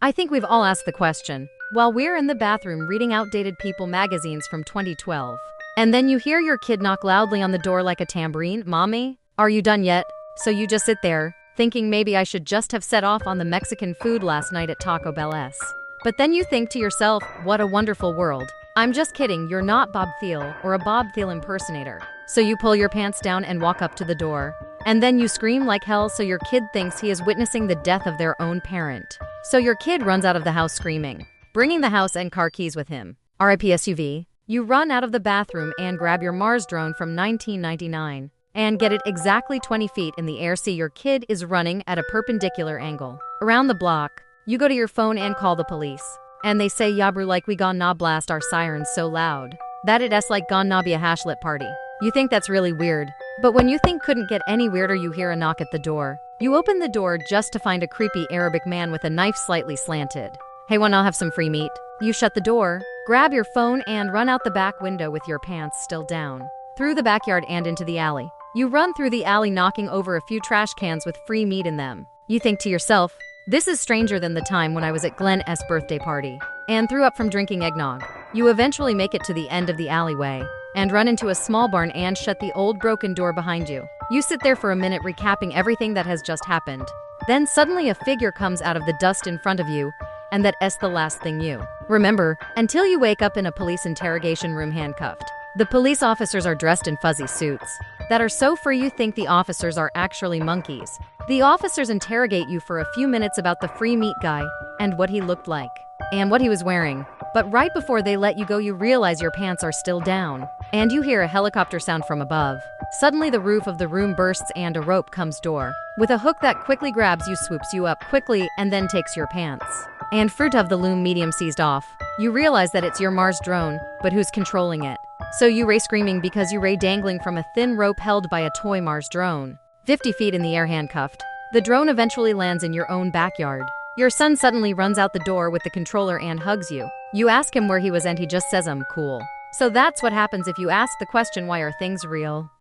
I think we've all asked the question while we're in the bathroom reading outdated People magazines from 2012. And then you hear your kid knock loudly on the door like a tambourine. Mommy, are you done yet? So you just sit there, thinking maybe I should just have set off on the Mexican food last night at Taco Bell S. But then you think to yourself, what a wonderful world. I'm just kidding, you're not Bob Thiel or a Bob Thiel impersonator. So you pull your pants down and walk up to the door. And then you scream like hell so your kid thinks he is witnessing the death of their own parent. So your kid runs out of the house screaming, bringing the house and car keys with him. RIP SUV. You run out of the bathroom and grab your Mars drone from 1999 and get it exactly 20 feet in the air. See, your kid is running at a perpendicular angle around the block. You go to your phone and call the police. And they say, Yabru, like we gonna blast our sirens so loud that it's like gonna be a hashlit party. You think that's really weird. But when you think couldn't get any weirder, you hear a knock at the door. You open the door just to find a creepy Arabic man with a knife slightly slanted. Hey, wanna have some free meat? You shut the door, grab your phone and run out the back window with your pants still down, through the backyard and into the alley. You run through the alley knocking over a few trash cans with free meat in them. You think to yourself, this is stranger than the time when I was at Glenn's birthday party and threw up from drinking eggnog. You eventually make it to the end of the alleyway and run into a small barn and shut the old broken door behind you. You sit there for a minute recapping everything that has just happened. Then suddenly a figure comes out of the dust in front of you, and that's the last thing you remember until you wake up in a police interrogation room handcuffed. The police officers are dressed in fuzzy suits that are so fur you think the officers are actually monkeys. The officers interrogate you for a few minutes about the free meat guy and what he looked like and what he was wearing. But right before they let you go, you realize your pants are still down and you hear a helicopter sound from above. Suddenly the roof of the room bursts and a rope comes door with a hook that quickly grabs you, swoops you up quickly, and then takes your pants and fruit of the loom medium seized off. You realize that it's your Mars drone, but who's controlling it? So you ray screaming because you ray dangling from a thin rope held by a toy Mars drone. 50 feet in the air handcuffed. The drone eventually lands in your own backyard. Your son suddenly runs out the door with the controller and hugs you. You ask him where he was and he just says, cool. So that's what happens if you ask the question, why are things real?